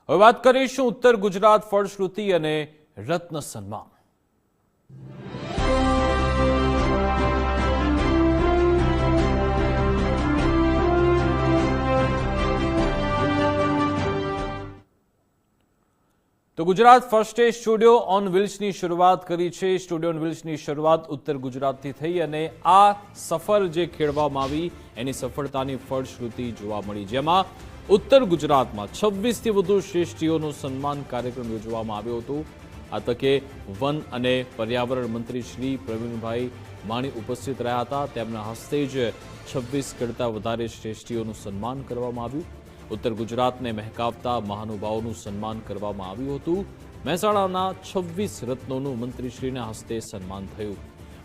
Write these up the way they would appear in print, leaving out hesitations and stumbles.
હવે વાત કરીશું ઉત્તર ગુજરાત ફળશ્રુતિ અને રત્ન સન્માન. તો ગુજરાત ફર્સ્ટે સ્ટુડિયો ઓન વ્હીલ્સની શરૂઆત કરી છે. સ્ટુડિયો ઓન વ્હીલ્સની શરૂઆત ઉત્તર ગુજરાતથી થઈ અને આ સફર જે ખેડવામાં આવી એની સફળતાની ફળશ્રુતિ જોવા મળી, જેમાં ઉત્તર ગુજરાતમાં 26થી વધુ શ્રેષ્ઠીઓનું સન્માન કાર્યક્રમ યોજવામાં આવ્યો હતો. આ તકે વન અને પર્યાવરણ મંત્રી શ્રી પ્રવીણભાઈ માણી ઉપસ્થિત રહ્યા હતા. તેમના હસ્તે જ 26 કરતાં વધારે શ્રેષ્ઠીઓનું સન્માન કરવામાં આવ્યું. ઉત્તર ગુજરાતને મહેકાવતા મહાનુભાવોનું સન્માન કરવામાં આવ્યું હતું. મહેસાણાના 26 રત્નોનું મંત્રીશ્રીના હસ્તે સન્માન થયું.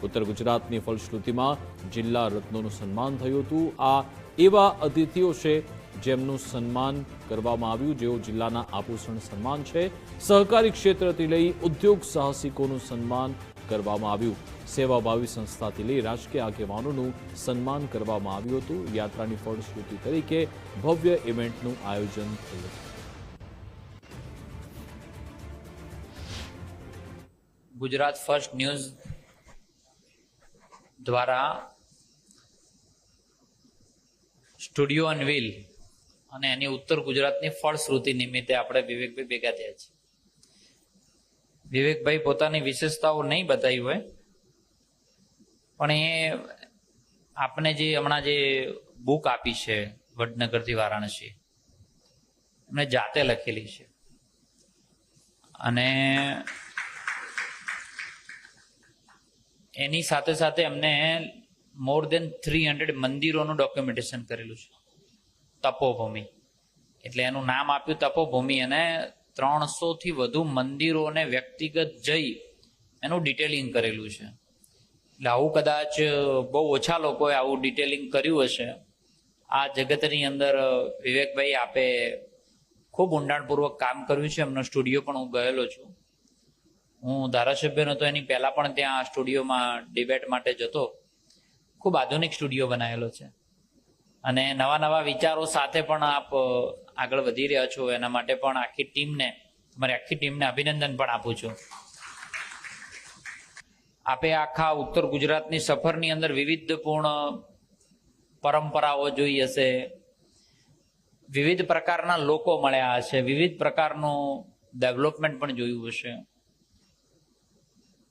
ઉત્તર ગુજરાતની ફળશ્રુતિમાં જિલ્લા રત્નોનું સન્માન થયું હતું. આ એવા અતિથિઓ છે જેમનું સન્માન કરવામાં આવ્યું, જેઓ જિલ્લાના આભૂષણ સન્માન છે. સહકારી ક્ષેત્રથી લઈ ઉદ્યોગ સાહસિકોનું સન્માન કરવામાં આવ્યું. સેવાભાવી સંસ્થાથી લઈ રાજકીય આગેવાનોનું સન્માન કરવામાં આવ્યું હતું. યાત્રાની ફળશ્રુતિ તરીકે ભવ્ય ઇવેન્ટનું આયોજન થયું હતું. ગુજરાત ફર્સ્ટ ન્યૂઝ દ્વારા સ્ટુડિયો ઓન વ્હીલ અને એની ઉત્તર ગુજરાતની ફળશ્રુતિ નિમિત્તે આપણે વિવેકભાઈ ભેગા થયા છીએ. વિવેકભાઈ પોતાની વિશેષતાઓ નહીં બતાવી હોય, પણ એ આપણે જે હમણાં જે બુક આપી છે વડનગરથી વારાણસી, એમને જાતે લખેલી છે અને એની સાથે સાથે એમને મોર દેન 300 મંદિરોનું ડોક્યુમેન્ટેશન કરેલું છે. તપોભૂમિ એટલે એનું નામ આપ્યું તપોભૂમિ, અને 300થી વધુ મંદિરોને વ્યક્તિગત જઈ એનું ડિટેલિંગ કરેલું છે. એટલે આવું કદાચ બહુ ઓછા લોકોએ આવું ડિટેલિંગ કર્યું હશે. આ જગતની અંદર વિવેકભાઈ આપે ખૂબ ઊંડાણપૂર્વક કામ કર્યું છે. એમનો સ્ટુડિયો પણ હું ગયેલો છું. હું ધારાસભ્ય નહોતો એની પહેલા પણ ત્યાં સ્ટુડિયોમાં ડિબેટ માટે જતો. ખૂબ આધુનિક સ્ટુડિયો બનાવેલો છે અને નવા નવા વિચારો સાથે પણ આપ આગળ વધી રહ્યા છો. એના માટે પણ તમારી આખી ટીમને અભિનંદન પણ આપું છું. આપે આખા ઉત્તર ગુજરાતની સફરની અંદર વિવિધપૂર્ણ પરંપરાઓ જોઈ હશે, વિવિધ પ્રકારના લોકો મળ્યા હશે, વિવિધ પ્રકારનું ડેવલપમેન્ટ પણ જોયું હશે,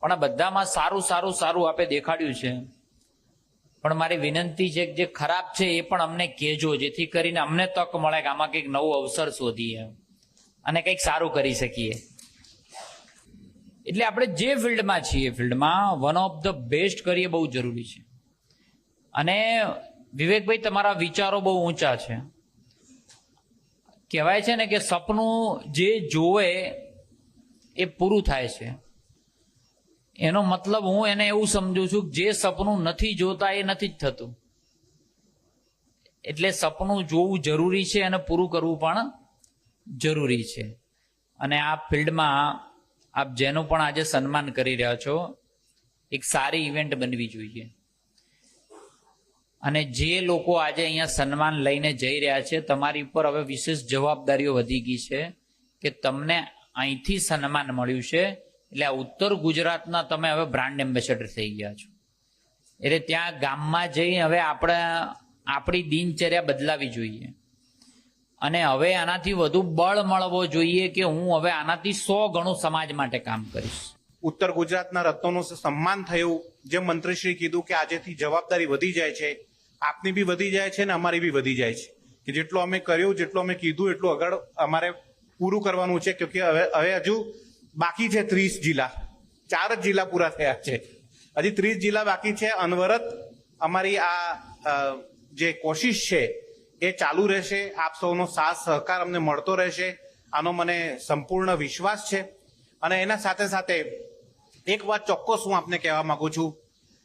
પણ આ બધામાં સારું સારું સારું આપે દેખાડ્યું છે. પણ મારી વિનંતી છે કે જે ખરાબ છે એ પણ અમને કહેજો, જેથી કરીને અમને તક મળે કે આમાં કંઈક નવો અવસર શોધીએ અને કંઈક સારું કરી શકીએ. એટલે આપણે જે ફિલ્ડમાં છીએ, ફિલ્ડમાં વન ઓફ ધ બેસ્ટ કરીએ બહુ જરૂરી છે. અને વિવેકભાઈ, તમારા વિચારો બહુ ઊંચા છે. કહેવાય છે ને કે સપનું જે જોવે એ પૂરું થાય છે. એનો મતલબ હું એને એવું સમજુ છું કે જે સપનું નથી જોતા એ નથી જ થતું. એટલે સપનું જોવું જરૂરી છે અને પૂરું કરવું પણ જરૂરી છે. અને આ ફિલ્ડમાં આપ જેનું પણ આજે સન્માન કરી રહ્યા છો, એક સારી ઇવેન્ટ બનવી જોઈએ. અને જે લોકો આજે અહીંયા સન્માન લઈને જઈ રહ્યા છે, તમારી ઉપર હવે વિશેષ જવાબદારીઓ વધી ગઈ છે કે તમને અહીંથી સન્માન મળ્યું છે એટલે આ ઉત્તર ગુજરાતના તમે હવે બ્રાન્ડ એમ્બેસેડર થઈ ગયા છો. એટલે ત્યાં ગામમાં જઈ હવે આપણી દિનચર્યા બદલાવી જોઈએ અને હવે આનાથી વધુ બળ મળવો જોઈએ કે હું હવે આનાથી 100 ગણું સમાજ માટે કામ કરીશ. ઉત્તર ગુજરાતના રત્નોનું સન્માન થયું. જે મંત્રીશ્રી કીધું કે આજેથી જવાબદારી વધી જાય છે, આપની બી વધી જાય છે ને અમારી બી વધી જાય છે કે જેટલું અમે કર્યું, જેટલું અમે કીધું એટલું આગળ અમારે પૂરું કરવાનું છે. કે હવે હજુ બાકી છે 30 જિલ્લા, 4 જ જિલ્લા પૂરા થયા છે, હજી 30 જિલ્લા બાકી છે. અનવરત અમારી આ જે કોશિશ છે એ ચાલુ રહેશે. આપ સૌનો સાથ સહકાર અમને મળતો રહેશે, આનો મને સંપૂર્ણ વિશ્વાસ છે. અને એના સાથે સાથે એક વાત ચોક્કસ હું આપને કહેવા માંગુ છું.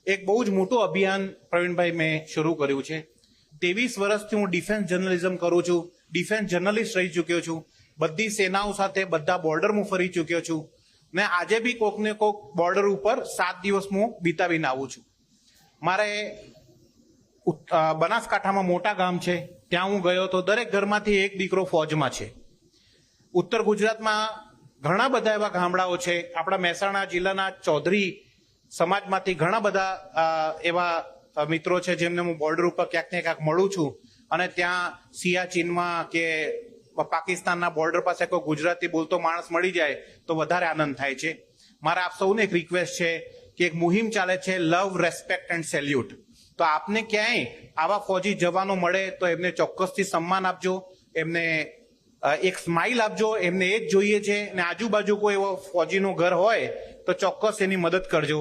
એક બહુ જ મોટું અભિયાન પ્રવીણભાઈ મેં શરૂ કર્યું છે. 23 વર્ષથી હું ડિફેન્સ જર્નલિઝમ કરું છું, ડિફેન્સ જર્નલિસ્ટ રહી ચૂક્યો છું. બધી સેનાઓ સાથે બધા બોર્ડર હું ફરી ચૂક્યો છું ને આજે બી કોકને કોક બોર્ડર ઉપર 7 દિવસ હું બીતાવીને આવું છું. મારે બનાસકાંઠામાં મોટા ગામ છે, ત્યાં હું ગયો તો દરેક ઘરમાંથી એક દીકરો ફોજમાં છે. ઉત્તર ગુજરાતમાં ઘણા બધા એવા ગામડાઓ છે. આપણા મહેસાણા જિલ્લાના ચૌધરી સમાજમાંથી ઘણા બધા એવા મિત્રો છે જેમને હું બોર્ડર ઉપર ક્યાંક ને ક્યાંક મળું છું, અને ત્યાં સિયાચીનમાં કે પાકિસ્તાનના બોર્ડર પાસે કોઈ ગુજરાતી બોલતો માણસ મળી જાય તો વધારે આનંદ થાય છે. મારા આપ સૌને એક રિક્વેસ્ટ છે કે એક મુહિમ ચાલે છે, લવ, રેસ્પેક્ટ એન્ડ સેલ્યુટ. તો આપને ક્યાંય આવા ફૌજી જવાનો મળે તો એમને ચોક્કસથી સન્માન આપજો, એમને એક સ્માઇલ આપજો, એમને એ જ જોઈએ છે. ને આજુબાજુ કોઈ એવો ફૌજીનું ઘર હોય તો ચોક્કસ એની મદદ કરજો.